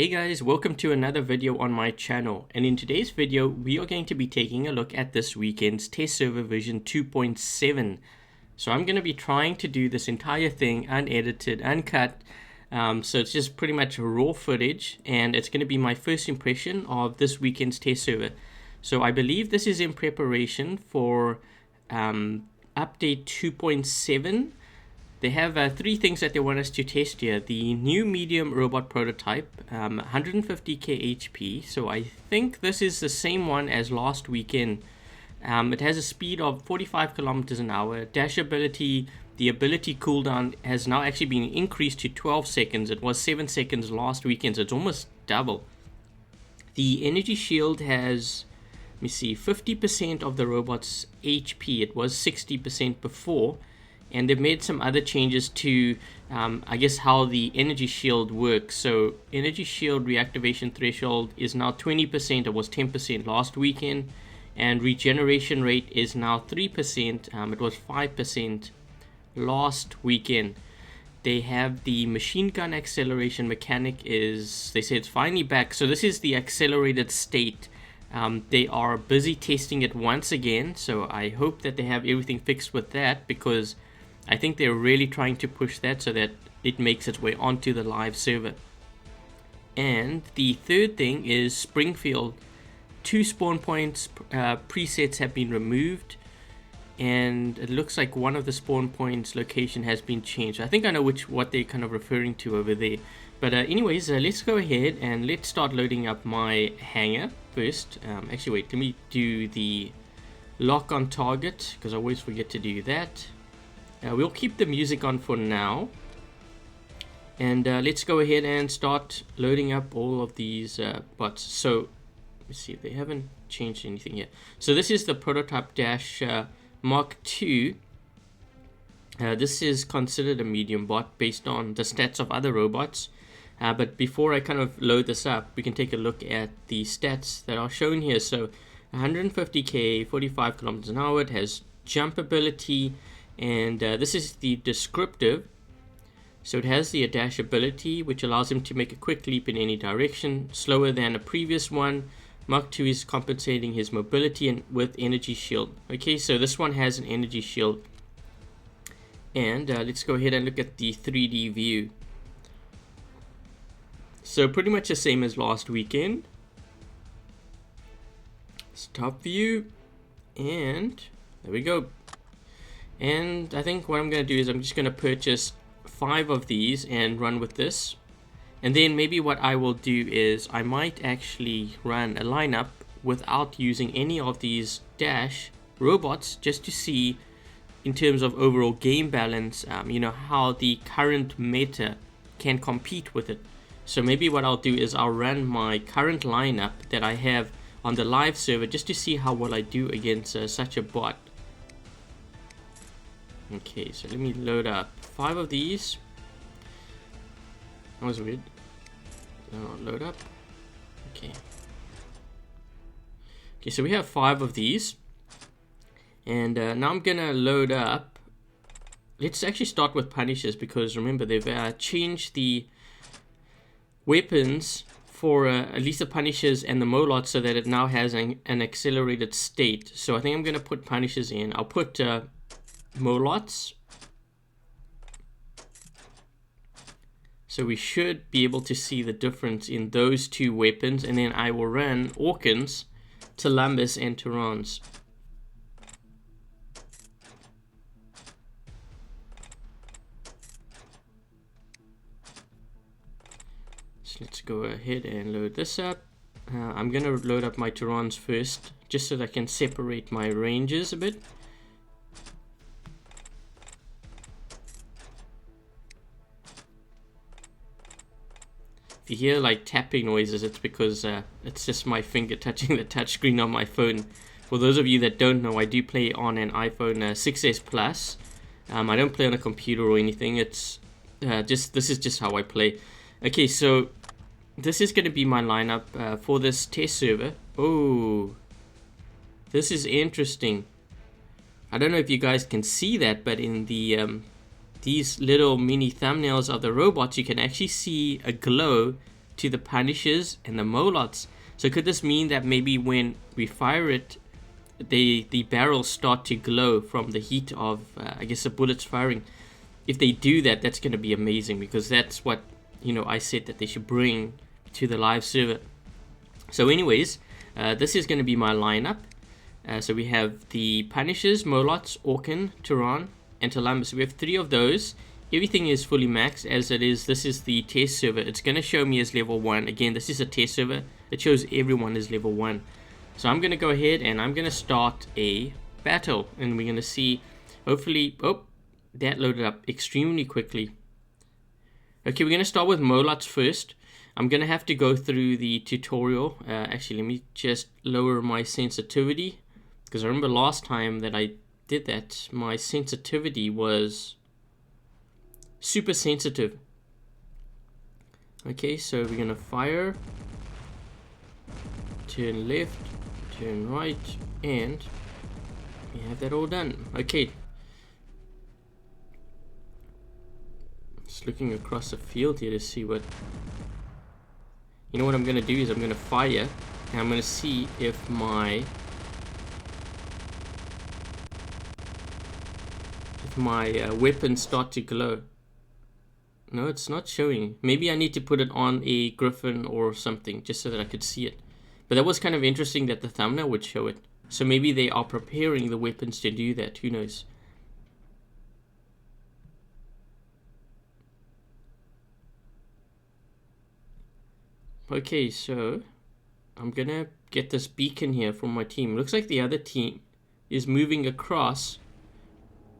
Hey guys, welcome to another video on my channel, and in today's video we are going to be taking a look at this weekend's test server version 2.7. So I'm going to be trying to do this entire thing unedited, uncut, so it's just pretty much raw footage, and it's going to be my first impression of this weekend's test server. So I believe this is in preparation for update 2.7. They have three things that they want us to test here. The new medium robot prototype, 150k HP. So I think this is the same one as last weekend. It has a speed of 45 kilometers an hour. Dash ability, the ability cooldown has now actually been increased to 12 seconds. It was 7 seconds last weekend, so it's almost double. The energy shield has, let me see, 50% of the robot's HP. It was 60% before. And they've made some other changes to, I guess, how the energy shield works. So energy shield reactivation threshold is now 20%. It was 10% last weekend. And regeneration rate is now 3%. It was 5% last weekend. They have the machine gun acceleration mechanic is, they say it's finally back. So this is the accelerated state. They are busy testing it once again. So I hope that they have everything fixed with that, because I think they're really trying to push that so that it makes its way onto the live server. And the third thing is Springfield. 2 spawn points presets have been removed, and it looks like one of the spawn points location has been changed. I think I know what they're kind of referring to over there. But anyways, let's go ahead and let's start loading up my hangar first. Actually, wait, let me do the lock on target, because I always forget to do that. We'll keep the music on for now, and let's go ahead and start loading up all of these bots. So let's see, they haven't changed anything yet. So this is the Prototype Dash MK2. This is considered a medium bot based on the stats of other robots. But before I kind of load this up, we can take a look at the stats that are shown here. So 150k, 45 kilometers an hour. It has jump ability. And this is the descriptive. So it has the dash ability, which allows him to make a quick leap in any direction, slower than a previous one. Mach 2 is compensating his mobility and with energy shield. Okay, so this one has an energy shield. And let's go ahead and look at the 3D view. So pretty much the same as last weekend. Top view, and there we go. And I think what I'm going to do is I'm just going to purchase 5 of these and run with this. And then maybe what I will do is I might actually run a lineup without using any of these dash robots, just to see in terms of overall game balance, how the current meta can compete with it. So maybe what I'll do is I'll run my current lineup that I have on the live server just to see how well I do against such a bot. Okay, so let me load up 5 of these. That was weird. Load up. Okay. Okay, so we have 5 of these. And now I'm gonna load up. Let's actually start with Punishers, because remember they've changed the weapons for at least the Punishers and the Molots, so that it now has an accelerated state. So I think I'm gonna put Punishers in. I'll put Molots. So we should be able to see the difference in those 2 weapons, and then I will run Orkans, Columbus, and Terrans. So let's go ahead and load this up. I'm gonna load up my Terrans first, just so that I can separate my ranges a bit. If you hear like tapping noises, it's because it's just my finger touching the touchscreen on my phone. For those of you that don't know, I do play on an iPhone 6s Plus. I don't play on a computer or anything. It's this is just how I play. Okay, so this is going to be my lineup for this test server. Oh, this is interesting. I don't know if you guys can see that, but in the these little mini thumbnails of the robots, you can actually see a glow to the Punishers and the Molots. So could this mean that maybe when we fire it, the barrels start to glow from the heat of, I guess, the bullets firing? If they do that, that's going to be amazing, because that's what, you know, I said that they should bring to the live server. So anyways, this is going to be my lineup. So we have the Punishers, Molots, Orkan, Turan, and Columbus. We have 3 of those. Everything is fully maxed as it is. This is the test server. It's going to show me as level 1. Again, this is a test server. It shows everyone as level 1. So I'm going to go ahead and I'm going to start a battle. And we're going to see, hopefully, oh, that loaded up extremely quickly. Okay, we're going to start with Molots first. I'm going to have to go through the tutorial. Actually, let me just lower my sensitivity, because I remember last time that I did that, my sensitivity was super sensitive. Okay, so we're gonna fire, turn left, turn right, and we have that all done. Okay, just looking across the field here to see what, you know what I'm gonna do is I'm gonna fire and I'm gonna see if my weapons start to glow. No, it's not showing. Maybe I need to put it on a griffin or something just so that I could see it. But that was kind of interesting that the thumbnail would show it. So maybe they are preparing the weapons to do that. Who knows? Okay, so I'm gonna get this beacon here from my team. Looks like the other team is moving across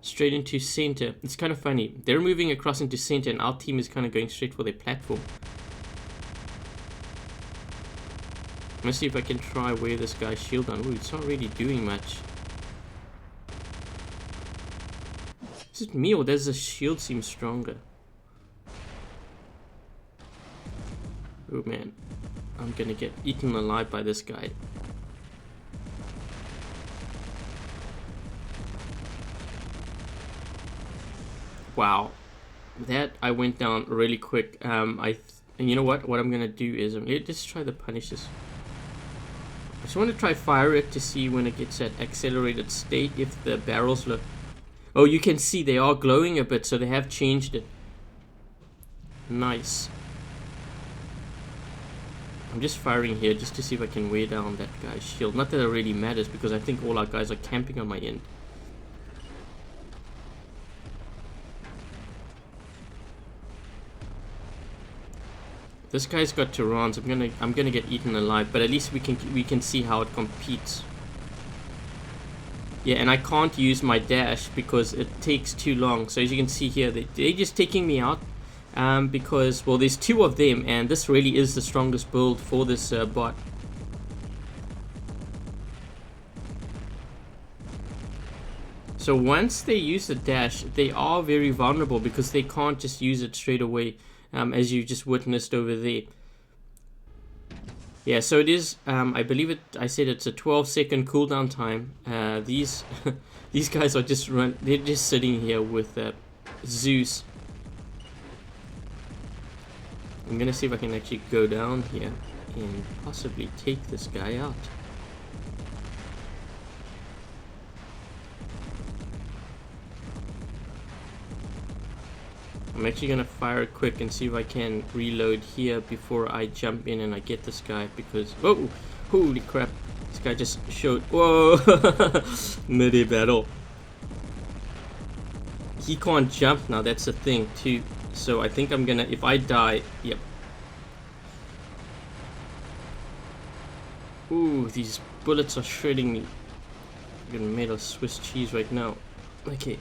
straight into center. It's kind of funny. They're moving across into center and our team is kind of going straight for their platform. Let's see if I can try wear this guy's shield on. Ooh, it's not really doing much. Is it me or does the shield seem stronger? Oh man, I'm gonna get eaten alive by this guy. Wow, that I went down really quick. And you know what? What I'm gonna do is let's try the Punishers. I just want to try fire it to see when it gets at accelerated state if the barrels look. Oh, you can see they are glowing a bit, so they have changed it. Nice. I'm just firing here just to see if I can wear down that guy's shield. Not that it really matters because I think all our guys are camping on my end. This guy's got Turans. I'm gonna get eaten alive, but at least we can see how it competes. Yeah, and I can't use my dash because it takes too long. So as you can see here, they're just taking me out because, well, there's 2 of them, and this really is the strongest build for this bot. So once they use the dash, they are very vulnerable because they can't just use it straight away. As you just witnessed over there. Yeah, so it is, I believe it, I said it's a 12-second cooldown time. These these guys are just they're just sitting here with Zeus. I'm gonna see if I can actually go down here and possibly take this guy out. I'm actually gonna fire it quick and see if I can reload here before I jump in and I get this guy, because oh, holy crap, this guy just showed. Whoa. Midi battle. He can't jump now, that's the thing too. So I think I'm gonna, if I die, yep. Ooh, these bullets are shredding me. I'm gonna made of Swiss cheese right now. Okay.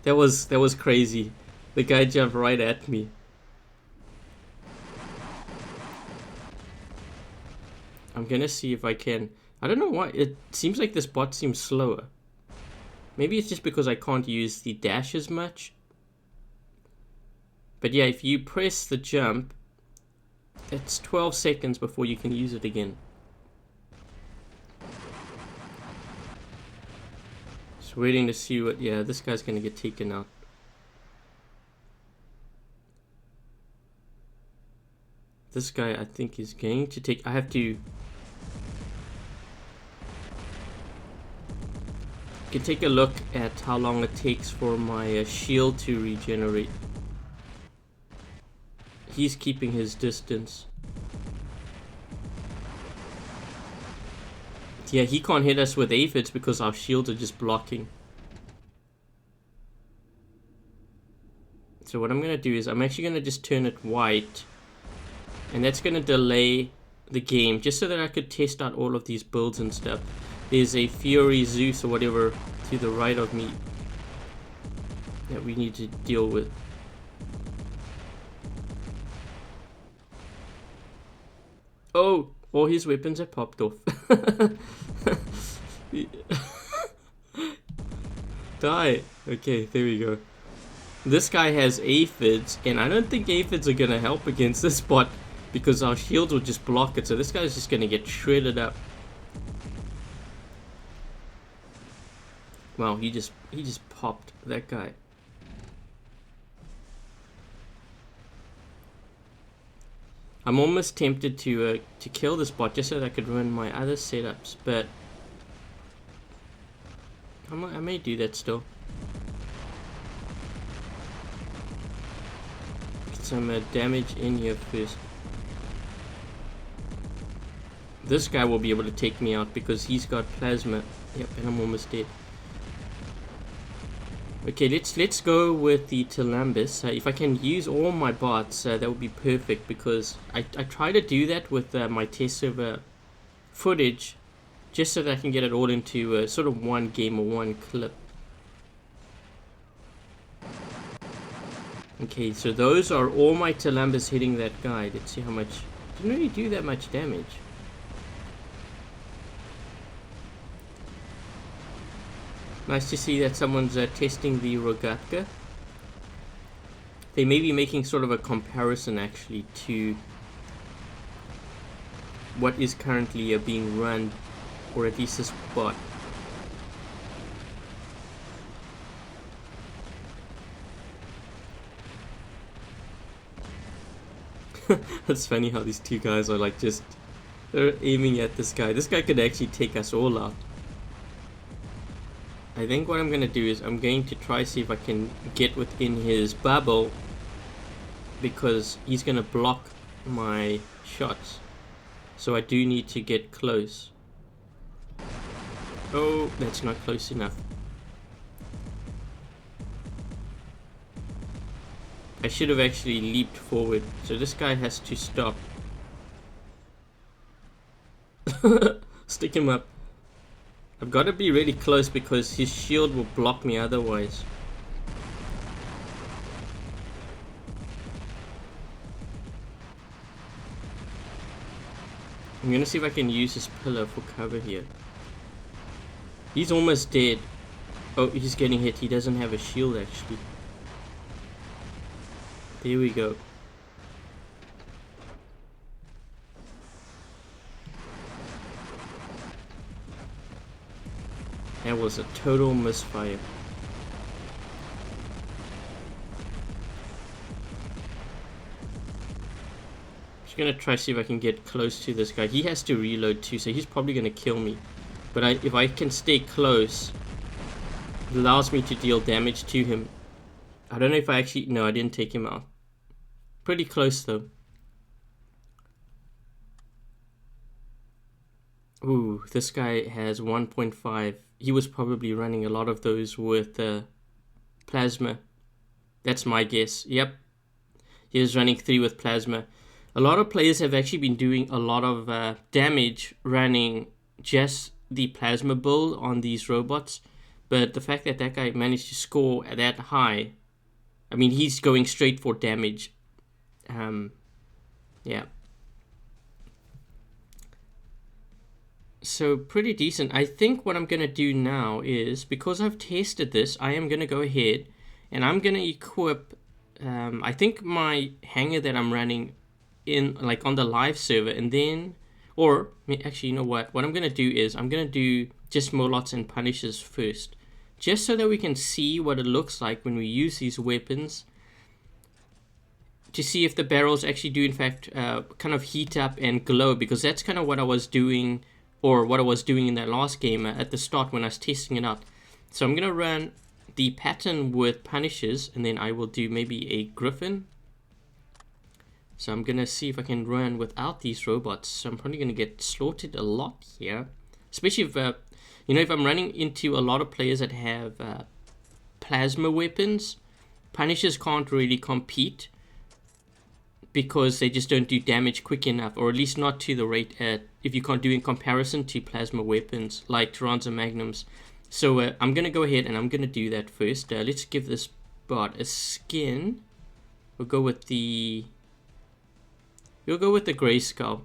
That was crazy. The guy jumped right at me. I'm gonna see if I can. I don't know why. It seems like this bot seems slower. Maybe it's just because I can't use the dash as much. But yeah, if you press the jump, it's 12 seconds before you can use it again. Waiting to see what, yeah, this guy's gonna get taken out. This guy, I think, is going to take... I have to... You can take a look at how long it takes for my shield to regenerate. He's keeping his distance. Yeah, he can't hit us with aphids because our shields are just blocking. So what I'm going to do is I'm actually going to just turn it white. And that's going to delay the game just so that I could test out all of these builds and stuff. There's a Fury Zeus or whatever to the right of me that we need to deal with. Oh, all his weapons have popped off. Die. Okay, there we go. This guy has aphids, and I don't think aphids are gonna help against this bot because our shields will just block it. So this guy's just gonna get shredded up. Wow, he just popped that guy. I'm almost tempted to kill this bot just so that I could run my other setups, but I may do that still. Get some damage in here first. This guy will be able to take me out because he's got plasma. Yep, and I'm almost dead. Okay, let's go with the Tilambus. If I can use all my bots, that would be perfect because I try to do that with my test server footage just so that I can get it all into sort of one game or one clip. Okay, so those are all my Tilambus hitting that guy. Let's see how much. Didn't really do that much damage. Nice to see that someone's testing the Rogatka. They may be making sort of a comparison actually to what is currently being run, or at least this bot. It's funny how these two guys are like they're aiming at this guy. This guy could actually take us all out. I think what I'm going to do is I'm going to try see if I can get within his bubble because he's going to block my shots. So I do need to get close. Oh, that's not close enough. I should have actually leaped forward. So this guy has to stop. Stick him up. I've got to be really close because his shield will block me otherwise. I'm going to see if I can use his pillar for cover here. He's almost dead. Oh, he's getting hit. He doesn't have a shield actually. There we go. That was a total misfire. Just gonna try to see if I can get close to this guy. He has to reload too, so he's probably gonna kill me. But if I can stay close, it allows me to deal damage to him. I don't know if I actually... No, I didn't take him out. Pretty close though. Ooh, this guy has 1.5. He was probably running a lot of those with plasma. That's my guess. Yep. He was running 3 with plasma. A lot of players have actually been doing a lot of damage running just the plasma build on these robots. But the fact that that guy managed to score that high, I mean, he's going straight for damage. Yeah. So pretty decent. I think what I'm going to do now is, because I've tested this, I am going to go ahead and I'm going to equip, I think my hangar that I'm running in, like on the live server, and then, or actually, you know what I'm going to do is, I'm going to do just Molots and Punishers first, just so that we can see what it looks like when we use these weapons. to see if the barrels actually do in fact kind of heat up and glow, because that's kind of what I was doing, or what I was doing in that last game at the start when I was testing it out. So I'm gonna run the pattern with Punishers, and then I will do maybe a Griffin. So I'm gonna see if I can run without these robots. So I'm probably gonna get slaughtered a lot here, especially if you know, if I'm running into a lot of players that have plasma weapons. Punishers can't really compete because they just don't do damage quick enough, or at least not to the rate if you can't do in comparison to plasma weapons like Tyranza Magnums. So I'm gonna go ahead and I'm gonna do that first. Let's give this bot a skin. We'll go with the gray skull.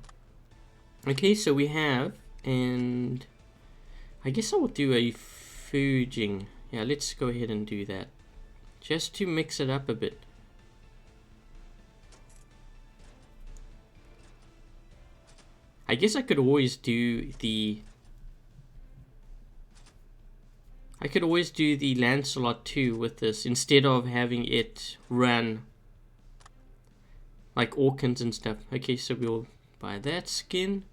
Okay, so we have, and I guess I will do a fuging. Yeah, let's go ahead and do that, just to mix it up a bit. I guess I could always do the Lancelot too with this, instead of having it run like Orkans and stuff. Okay, so we'll buy that skin.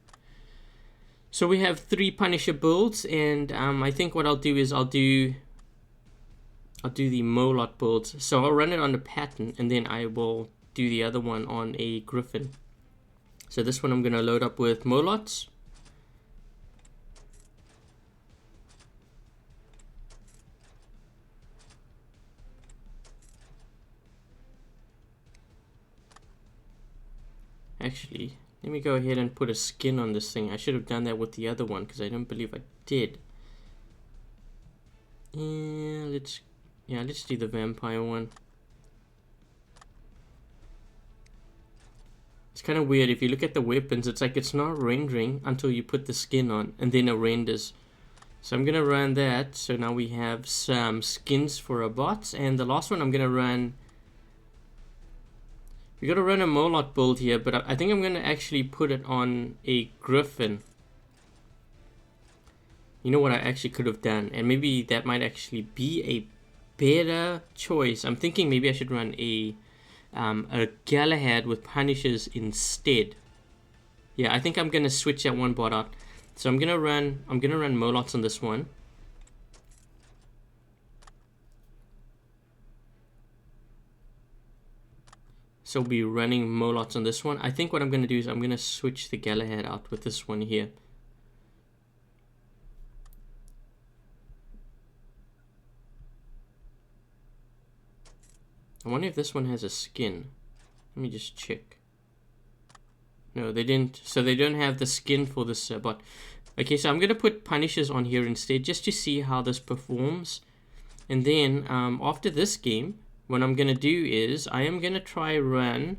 So we have 3 Punisher builds, and I think what I'll do is I'll do the Molot builds. So I'll run it on the pattern, and then I will do the other one on a Griffin. So this one I'm going to load up with Molots. Actually, let me go ahead and put a skin on this thing. I should have done that with the other one, because I don't believe I did. Let's do the vampire one. It's kind of weird. If you look at the weapons, it's like it's not rendering until you put the skin on, and then it renders. So I'm going to run that. So now we have some skins for our bots. And the last one I'm going to run... We got to run a Molot build here, but I think I'm going to actually put it on a Griffin. You know what I actually could have done? And maybe that might actually be a better choice. I'm thinking maybe I should run a Galahad with Punishers instead. Yeah, I think I'm gonna switch that one bot out. So I'm gonna run Molots on this one. So we'll be running Molots on this one. I think what I'm gonna do is I'm gonna switch the Galahad out with this one here. I wonder if this one has a skin. Let me just check. No, they didn't. So they don't have the skin for this bot. Okay, so I'm going to put Punishers on here instead, just to see how this performs. And then after this game, what I'm going to do is I am going to try run...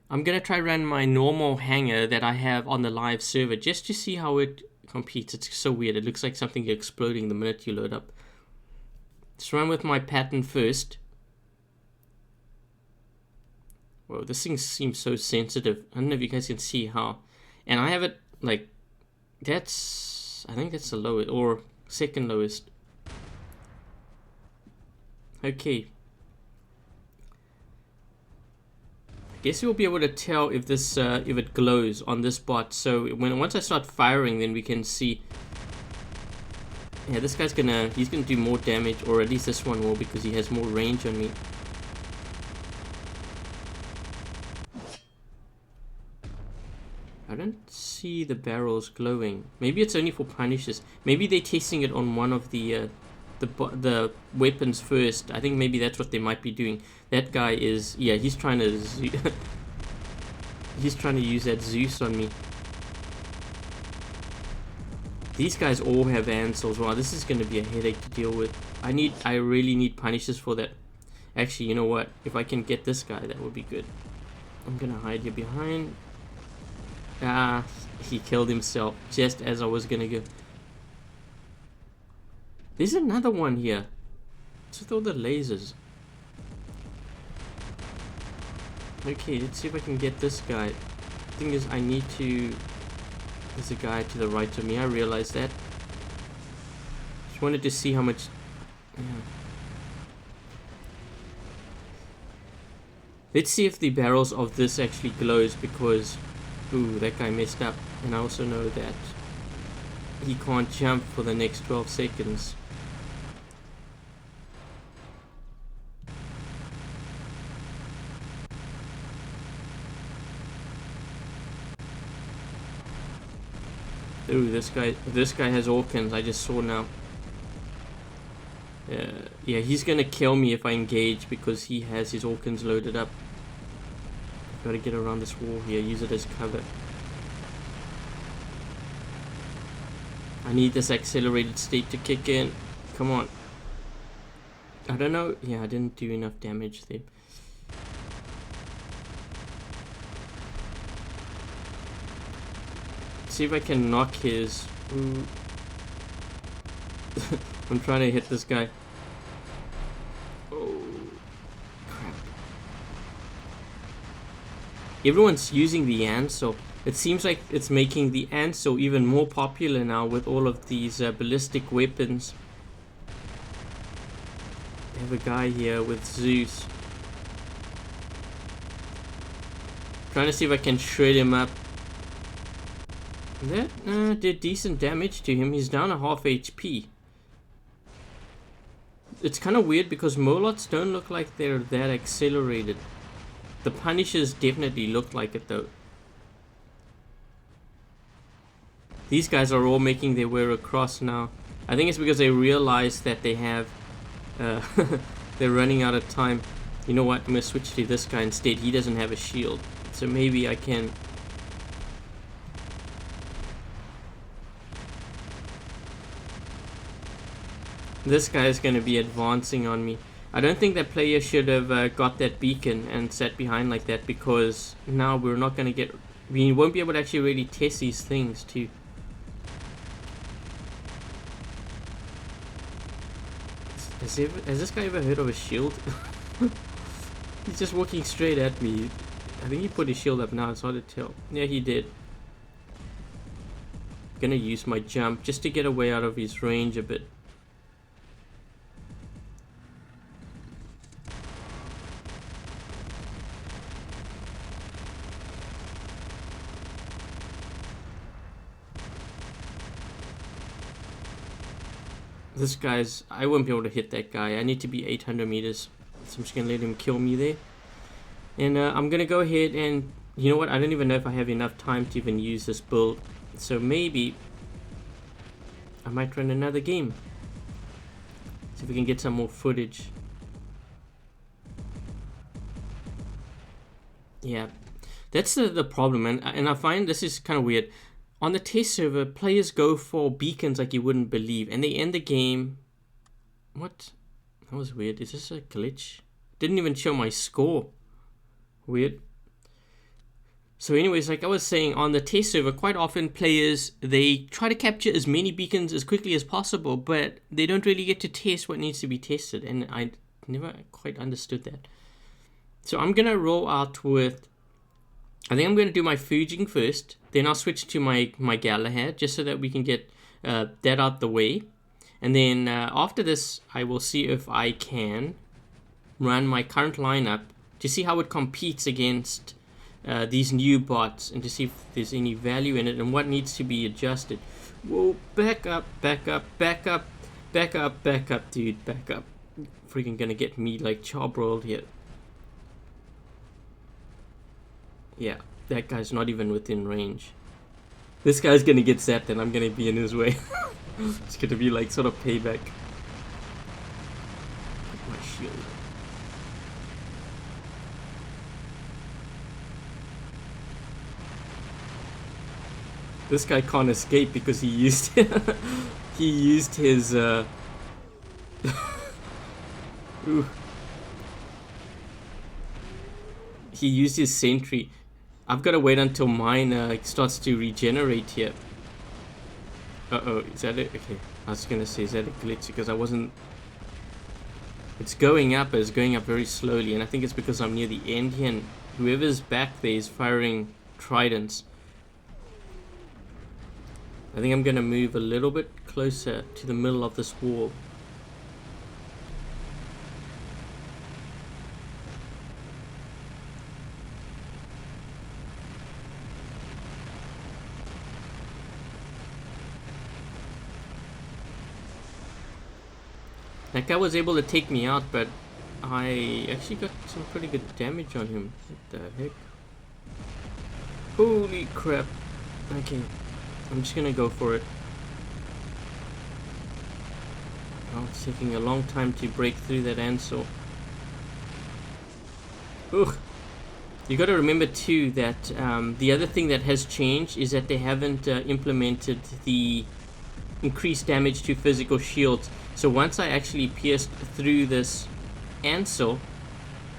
I'm going to try run my normal hanger that I have on the live server, just to see how it competes. It's so weird. It looks like something exploding the minute you load up. Let's run with my pattern first. Whoa, this thing seems so sensitive. I don't know if you guys can see how. And I have it like, that's, I think that's the lowest, or second lowest. Okay. I guess you'll be able to tell if this, if it glows on this bot. So once I start firing, then we can see. Yeah, this guy's he's gonna do more damage, or at least this one will, because he has more range on me. I don't see the barrels glowing. Maybe it's only for Punishers. Maybe they're testing it on one of the weapons first. I think maybe that's what they might be doing. That guy is, yeah, he's trying to he's trying to use that Zeus on me. These guys all have Ansels. Wow, this is going to be a headache to deal with. I really need Punishers for that. Actually, you know what? If I can get this guy, that would be good. I'm going to hide here behind. Ah, he killed himself just as I was going to go. There's another one here. What's with all the lasers? Okay, let's see if I can get this guy. Thing is, I need to... There's a guy to the right of me, I realized that. Just wanted to see how much... Yeah. Let's see if the barrels of this actually glows, because ooh, that guy messed up. And I also know that he can't jump for the next 12 seconds. Ooh, this guy has Orkans, I just saw now. Yeah, he's gonna kill me if I engage because he has his Orkans loaded up. Gotta get around this wall here, use it as cover. I need this accelerated state to kick in. Come on. I don't know. Yeah, I didn't do enough damage there. See if I can knock his... Ooh. I'm trying to hit this guy. Oh, crap. Everyone's using the Anso. It seems like it's making the Anso even more popular now with all of these ballistic weapons. I have a guy here with Zeus. Trying to see if I can shred him up. That did decent damage to him. He's down a half HP. It's kind of weird because Molots don't look like they're that accelerated. The Punishers definitely look like it though. These guys are all making their way across now. I think it's because they realize that they have... they're running out of time. You know what? I'm going to switch to this guy instead. He doesn't have a shield. So maybe I can... This guy is going to be advancing on me. I don't think that player should have got that beacon and sat behind like that, because now we're not going to get... We won't be able to actually really test these things too. Has this guy ever heard of a shield? He's just walking straight at me. I think he put his shield up now, it's hard to tell. Yeah, he did. Gonna use my jump just to get away out of his range a bit. This guy's... I won't be able to hit that guy. I need to be 800 meters. So I'm just going to let him kill me there. And I'm going to go ahead and... You know what? I don't even know if I have enough time to even use this build. So maybe... I might run another game. See if we can get some more footage. Yeah. That's the problem. And I find this is kind of weird. On the test server, players go for beacons like you wouldn't believe, and they end the game... What? That was weird. Is this a glitch? Didn't even show my score. Weird. So anyways, like I was saying, on the test server, quite often players, they try to capture as many beacons as quickly as possible, but they don't really get to test what needs to be tested, and I never quite understood that. So I'm going to roll out with... I think I'm going to do my Fujing first. Then I'll switch to my Galahad, just so that we can get that out the way. And then after this, I will see if I can run my current lineup to see how it competes against these new bots, and to see if there's any value in it and what needs to be adjusted. Whoa, back up, back up, back up, back up, back up, dude, back up. Freaking gonna get me like charbroiled here. Yeah, that guy's not even within range. This guy's gonna get zapped and I'm gonna be in his way. It's gonna be like sort of payback. My shield. This guy can't escape because he used he used his Ooh. He used his sentry. I've got to wait until mine starts to regenerate here. Uh-oh, is that it? Okay, I was gonna say, is that a glitch? Because I wasn't... It's going up, but it's going up very slowly, and I think it's because I'm near the end here, and whoever's back there is firing tridents. I think I'm gonna move a little bit closer to the middle of this wall. That guy was able to take me out, but I actually got some pretty good damage on him. What the heck? Holy crap. Okay, I'm just gonna go for it. Oh, it's taking a long time to break through that ansel. Ugh. You got to remember too that the other thing that has changed is that they haven't implemented the increased damage to physical shields. So once I actually pierced through this ansel,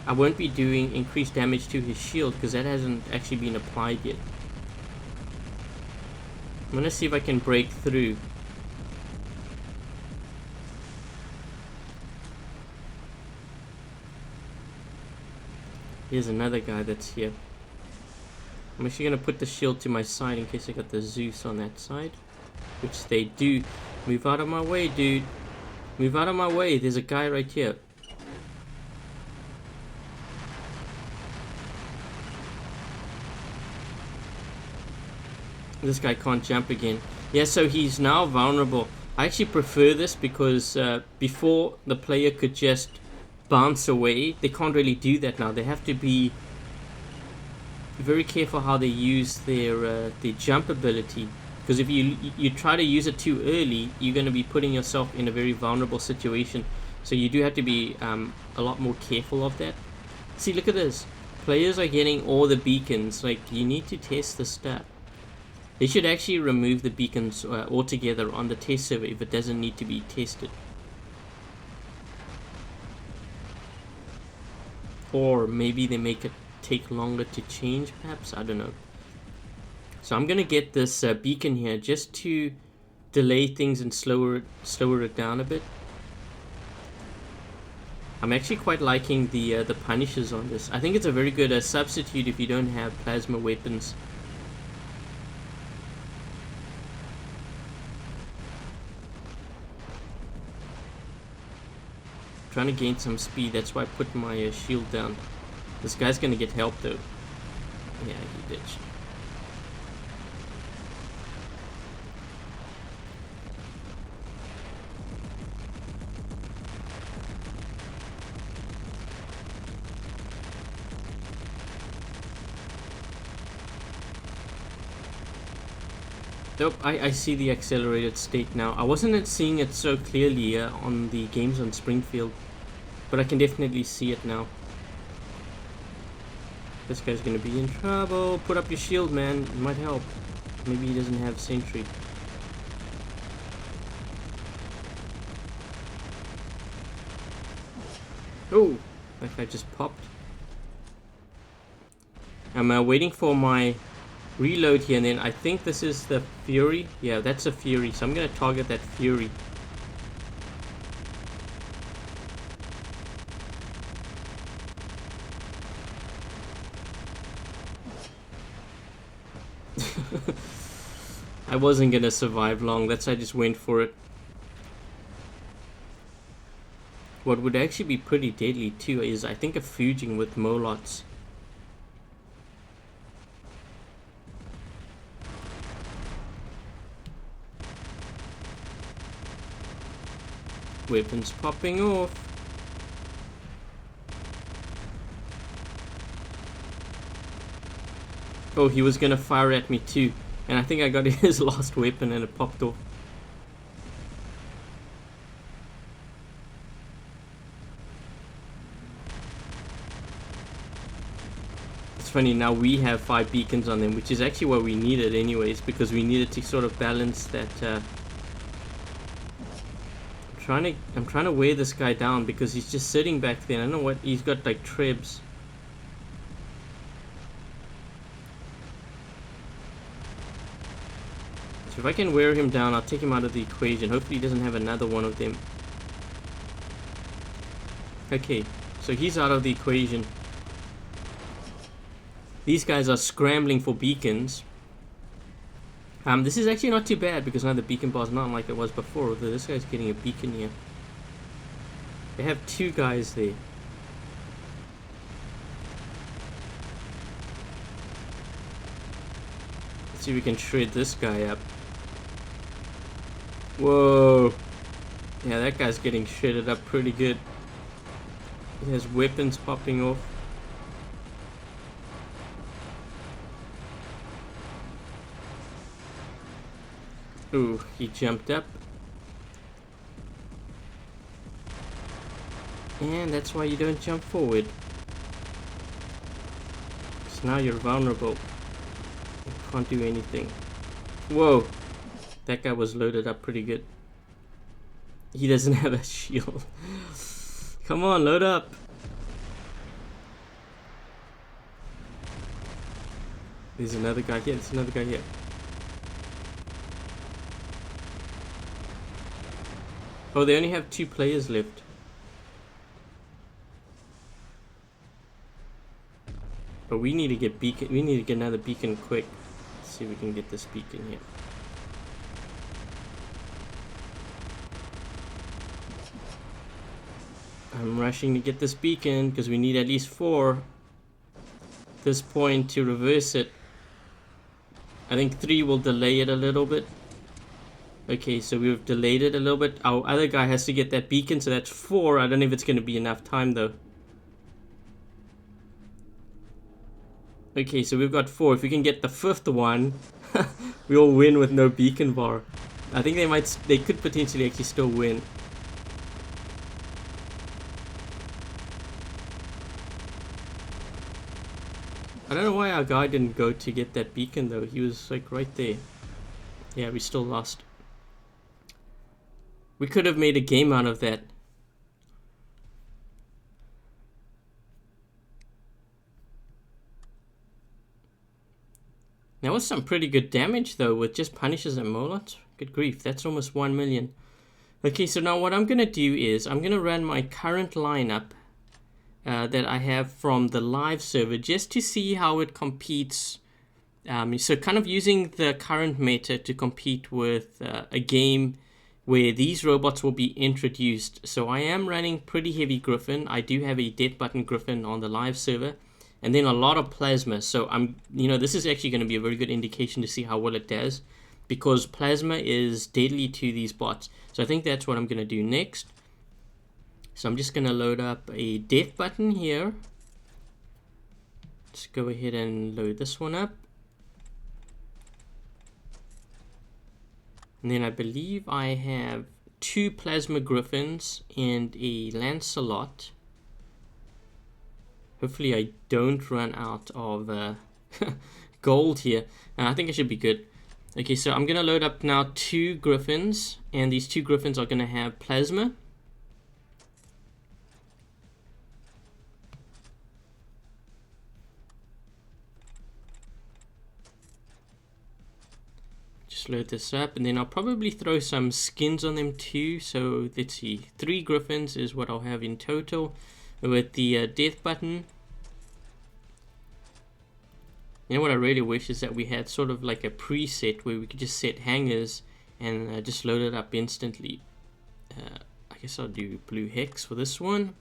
I won't be doing increased damage to his shield because that hasn't actually been applied yet. I'm gonna see if I can break through. Here's another guy that's here. I'm actually gonna put the shield to my side in case I got the Zeus on that side, which they do. Move out of my way, dude. Move out of my way. There's a guy right here. This guy can't jump again. Yeah, so he's now vulnerable. I actually prefer this because before the player could just bounce away. They can't really do that now. They have to be very careful how they use their jump ability, because if you try to use it too early, you're going to be putting yourself in a very vulnerable situation. So you do have to be a lot more careful of that. See, look at this. Players are getting all the beacons. Like, you need to test the stuff. They should actually remove the beacons altogether on the test server if it doesn't need to be tested. Or maybe they make it take longer to change, perhaps. I don't know. So I'm gonna get this beacon here just to delay things and slower it down a bit. I'm actually quite liking the Punishers on this. I think it's a very good substitute if you don't have plasma weapons. Trying to gain some speed, that's why I put my shield down. This guy's gonna get help though. Yeah, he ditched. Nope, I see the accelerated state now. I wasn't seeing it so clearly on the games on Springfield, but I can definitely see it now. This guy's gonna be in trouble. Put up your shield, man. It might help. Maybe he doesn't have sentry. Oh, that guy just popped. I'm waiting for my reload here, and then I think this is the Fury. Yeah, that's a Fury, so I'm gonna target that Fury. I wasn't gonna survive long, that's why I just went for it. What would actually be pretty deadly too is, I think, a fuging with Molots. Weapons popping off. Oh, he was gonna fire at me too, and I think I got his last weapon and it popped off. It's funny, now we have 5 beacons on them, which is actually what we needed anyways, because we needed to sort of balance that. I'm trying to wear this guy down because he's just sitting back there. I don't know what he's got, like trebs. So if I can wear him down, I'll take him out of the equation. Hopefully he doesn't have another one of them. Okay, so he's out of the equation. These guys are scrambling for beacons. This is actually not too bad because now the beacon bar's not like it was before. Although this guy's getting a beacon here. They have 2 guys there. Let's see if we can shred this guy up. Whoa. Yeah, that guy's getting shredded up pretty good. He has weapons popping off. Ooh, he jumped up. And that's why you don't jump forward. Because now you're vulnerable. You can't do anything. Whoa! That guy was loaded up pretty good. He doesn't have a shield. Come on, load up! There's another guy here, there's another guy here. Oh, they only have 2 players left. But we need to get beacon. We need to get another beacon quick. Let's see if we can get this beacon here. I'm rushing to get this beacon because we need at least 4 at this point to reverse it. I think 3 will delay it a little bit. Okay, so we've delayed it a little bit. Our other guy has to get that beacon, so that's 4. I don't know if it's going to be enough time though. Okay, so we've got 4. If we can get the 5th one, we'll win with no beacon bar. I think they could potentially actually still win. I don't know why our guy didn't go to get that beacon though. He was like right there. Yeah, we still lost. We could have made a game out of that. That was some pretty good damage though with just Punishers and Molots. Good grief, that's almost 1 million. Okay, so now what I'm going to do is I'm going to run my current lineup that I have from the live server just to see how it competes. So kind of using the current meta to compete with a game where these robots will be introduced. So I am running pretty heavy Griffin. I do have a death button Griffin on the live server. And then a lot of plasma. So this is actually going to be a very good indication to see how well it does, because plasma is deadly to these bots. So I think that's what I'm going to do next. So I'm just going to load up a death button here. Let's go ahead and load this one up. And then I believe I have 2 plasma griffins and a Lancelot. Hopefully I don't run out of gold here. I think I should be good. Okay, so I'm going to load up now 2 griffins. And these 2 griffins are going to have plasma. Just load this up. And then I'll probably throw some skins on them too. So let's see. 3 griffins is what I'll have in total with the death button. You know what I really wish is that we had sort of like a preset where we could just set hangers and just load it up instantly. I guess I'll do blue hex for this one.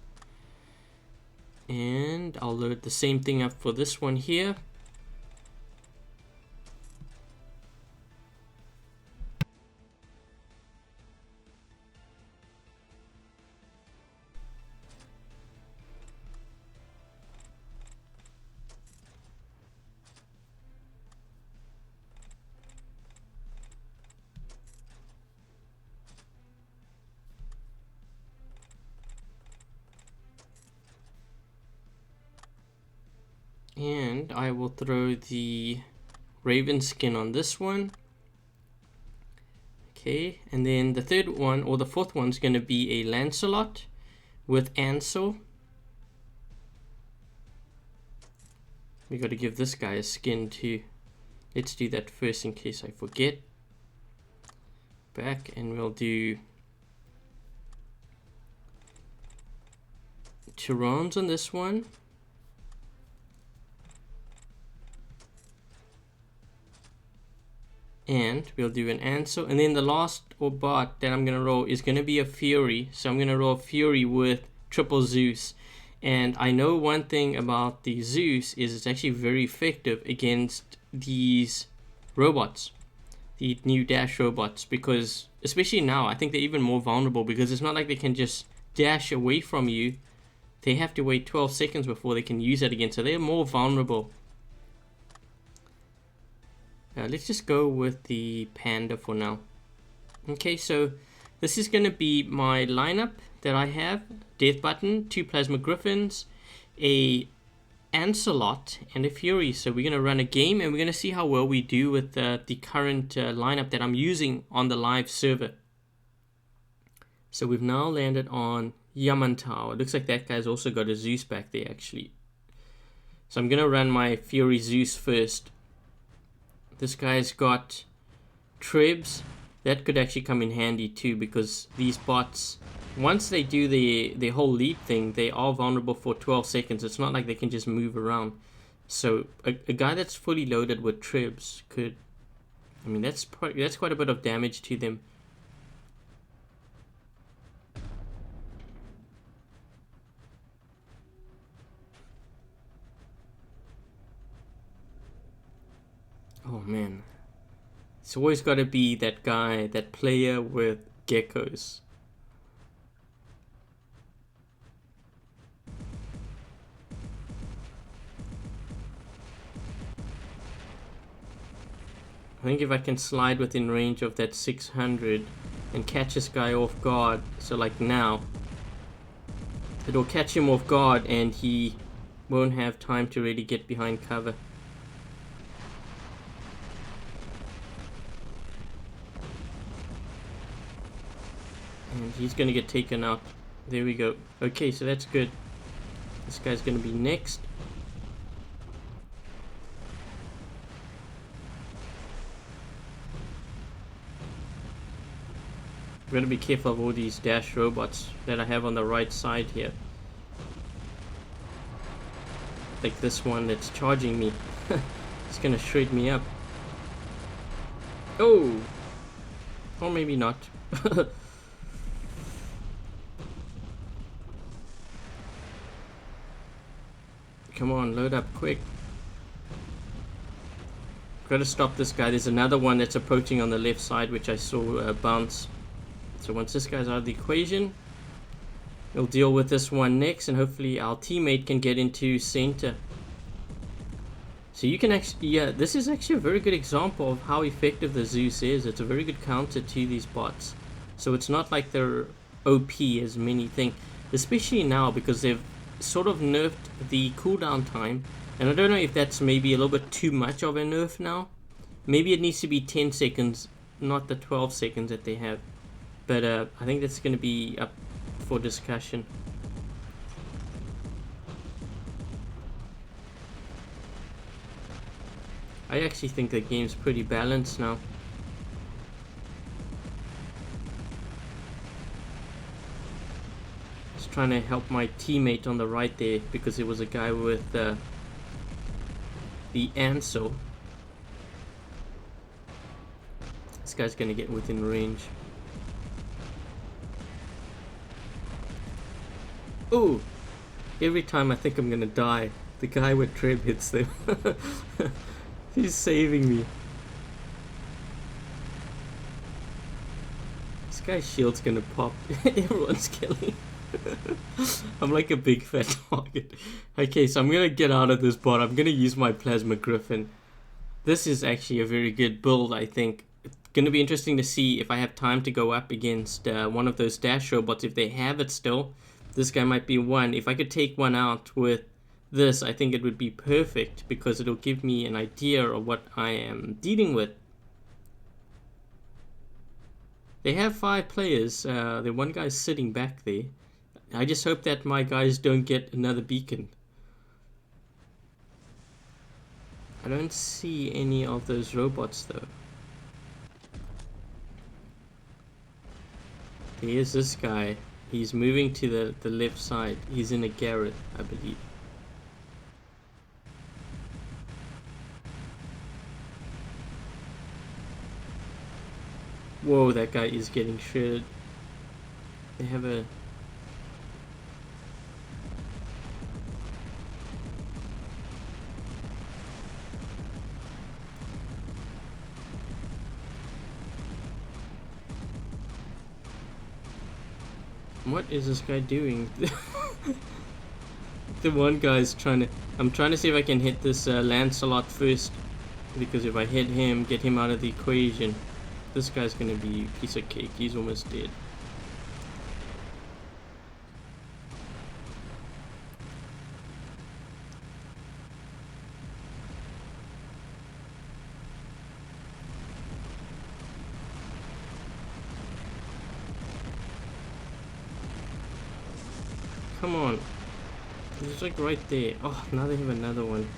And I'll load the same thing up for this one here. And I will throw the Raven skin on this one. Okay, and then the 3rd one, or the 4th one, is going to be a Lancelot with Ansel. We got to give this guy a skin too. Let's do that first in case I forget. Back, and we'll do Tyrants on this one. And we'll do an Ansel. And then the last bot that I'm going to roll is going to be a Fury. So I'm going to roll Fury with triple Zeus. And I know one thing about the Zeus is it's actually very effective against these robots. the new dash robots, because especially now I think they're even more vulnerable, because it's not like they can just dash away from you. They have to wait 12 seconds before they can use it again, so they're more vulnerable. Let's just go with the panda for now. Okay, so this is going to be my lineup that I have. Death Button, 2 Plasma Griffins, a Ancelot, and a Fury. So we're going to run a game, and we're going to see how well we do with the current lineup that I'm using on the live server. So we've now landed on Yamantau. It looks like that guy's also got a Zeus back there, actually. So I'm going to run my Fury Zeus first. This guy's got Trebs. That could actually come in handy too, because these bots, once they do the whole leap thing, they are vulnerable for 12 seconds. It's not like they can just move around. So a guy that's fully loaded with Trebs could, I mean, that's quite a bit of damage to them. Oh man. It's always got to be that guy, that player with geckos. I think if I can slide within range of that 600 and catch this guy off guard, so like now, it'll catch him off guard and he won't have time to really get behind cover. And he's going to get taken out. There we go. Okay, so that's good. This guy's going to be next. I'm going to be careful of all these dash robots that I have on the right side here. Like this one that's charging me. It's going to shred me up. Oh! Or maybe not. Come on, load up quick. Gotta stop this guy. There's another one that's approaching on the left side, which I saw bounce. So once this guy's out of the equation, we'll deal with this one next, and hopefully our teammate can get into center. So you can actually, yeah, this is actually a very good example of how effective the Zeus is. It's a very good counter to these bots. So it's not like they're OP as many think, especially now because they've sort of nerfed the cooldown time, and I don't know if that's maybe a little bit too much of a nerf now. Maybe it needs to be 10 seconds, not the 12 seconds that they have. But I think that's going to be up for discussion. I actually think the game's pretty balanced now. Trying to help my teammate on the right there, because it was a guy with the Ansel. This guy's gonna get within range. Oh! Every time I think I'm gonna die, the guy with Treb hits them. He's saving me. This guy's shield's gonna pop. Everyone's killing. I'm like a big fat target. Okay, so I'm gonna get out of this bot. I'm gonna use my Plasma Griffin. This is actually a very good build, I think. It's gonna be interesting to see if I have time to go up against one of those dash robots. If they have it still, this guy might be one. If I could take one out with this, I think it would be perfect, because it'll give me an idea of what I am dealing with. They have 5 players. The one guy's sitting back there. I just hope that my guys don't get another beacon. I don't see any of those robots though. Here's this guy. He's moving to the left side. He's in a garret, I believe. Whoa, that guy is getting shredded. They have a... What is this guy doing? The one guy's trying to... I'm trying to see if I can hit this Lancelot first. Because if I hit him, get him out of the equation, this guy's gonna be a piece of cake. He's almost dead. Come on. He's like right there. Oh, now they have another one.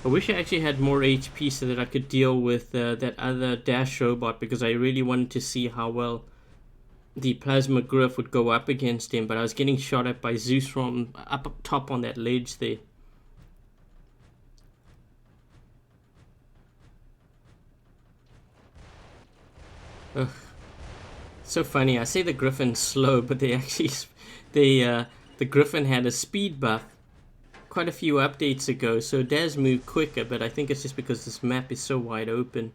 I wish I actually had more HP so that I could deal with that other dash robot, because I really wanted to see how well the plasma griff would go up against him, but I was getting shot at by Zeus from up top on that ledge there. Ugh. So funny, I say the Griffin's slow, but they actually, the Griffin had a speed buff quite a few updates ago, so it does move quicker, but I think it's just because this map is so wide open.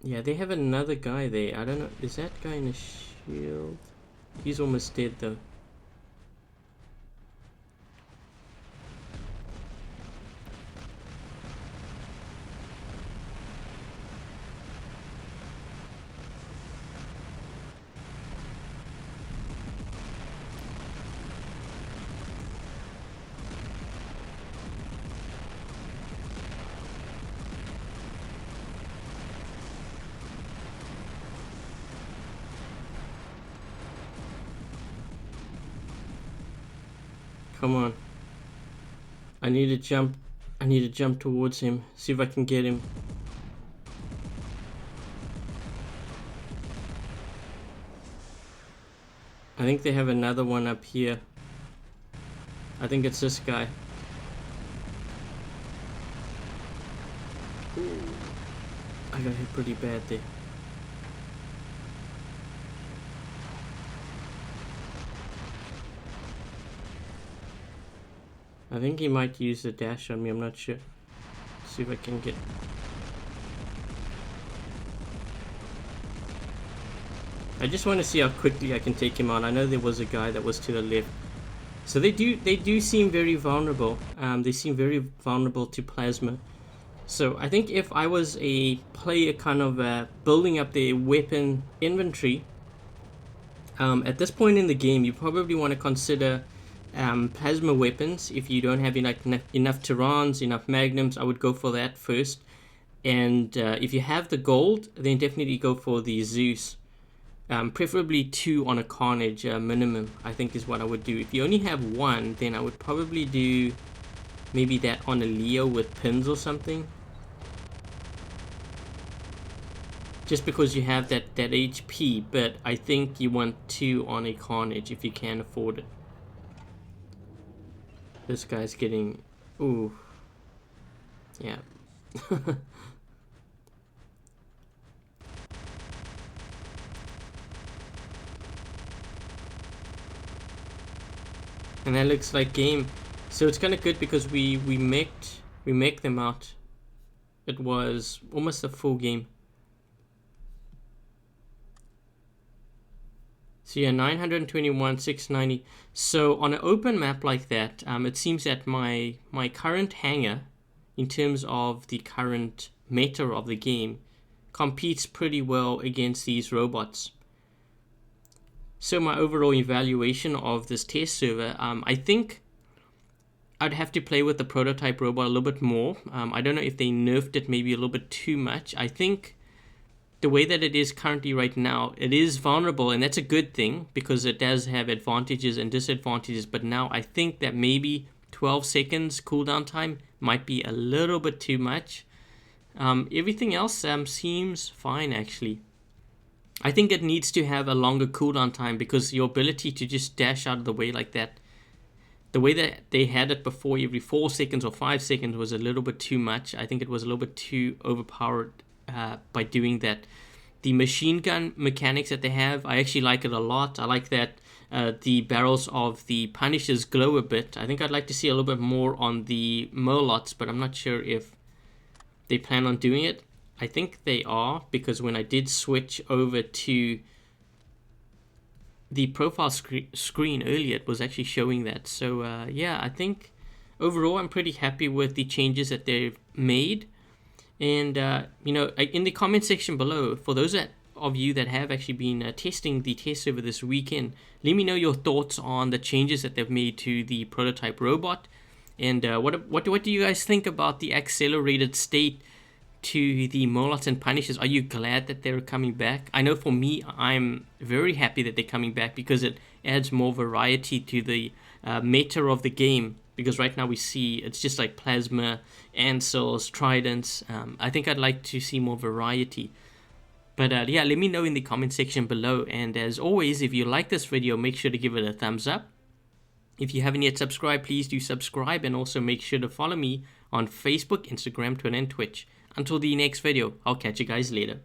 Yeah, they have another guy there. I don't know, is that guy in a shield? He's almost dead though. Come on. I need to jump. I need to jump towards him. See if I can get him. I think they have another one up here. I think it's this guy. Ooh. I got hit pretty bad there. I think he might use the dash on me, I'm not sure. See if I can get... I just want to see how quickly I can take him out. I know there was a guy that was to the left. So they do seem very vulnerable. They seem very vulnerable to plasma. So I think if I was a player kind of building up their weapon inventory, at this point in the game, you probably want to consider plasma weapons. If you don't have enough Tyrans, enough Magnums, I would go for that first. And if you have the gold, then definitely go for the Zeus. Preferably 2 on a Carnage minimum, I think is what I would do. If you only have 1, then I would probably do maybe that on a Leo with pins or something. Just because you have that HP, but I think you want 2 on a Carnage if you can afford it. This guy's getting... Ooh. Yeah. And that looks like game. So it's kind of good because we make them out. It was almost a full game. So yeah, 921, 690. So on an open map like that, it seems that my current hangar, in terms of the current meta of the game, competes pretty well against these robots. So my overall evaluation of this test server, I think I'd have to play with the prototype robot a little bit more. I don't know if they nerfed it maybe a little bit too much. I think the way that it is currently right now, it is vulnerable, and that's a good thing because it does have advantages and disadvantages. But now I think that maybe 12 seconds cooldown time might be a little bit too much. Everything else seems fine actually. I think it needs to have a longer cooldown time because your ability to just dash out of the way like that, the way that they had it before, every 4 seconds or 5 seconds, was a little bit too much. I think it was a little bit too overpowered by doing that. The machine gun mechanics that they have, I actually like it a lot. I like that the barrels of the Punishers glow a bit. I think I'd like to see a little bit more on the Molots, but I'm not sure if they plan on doing it. I think they are, because when I did switch over to the profile screen earlier, it was actually showing that. So yeah, I think overall I'm pretty happy with the changes that they've made. And you know, in the comment section below, for those of you that have actually been testing the test over this weekend, let me know your thoughts on the changes that they've made to the prototype robot. And what do you guys think about the accelerated state to the Molots and Punishers? Are you glad that they're coming back? I know for me, I'm very happy that they're coming back, because it adds more variety to the meta of the game. Because right now we see it's just like plasma, ansels, tridents. I think I'd like to see more variety. But yeah, let me know in the comment section below. And as always, if you like this video, make sure to give it a thumbs up. If you haven't yet subscribed, please do subscribe, and also make sure to follow me on Facebook, Instagram, Twitter, and Twitch. Until the next video, I'll catch you guys later.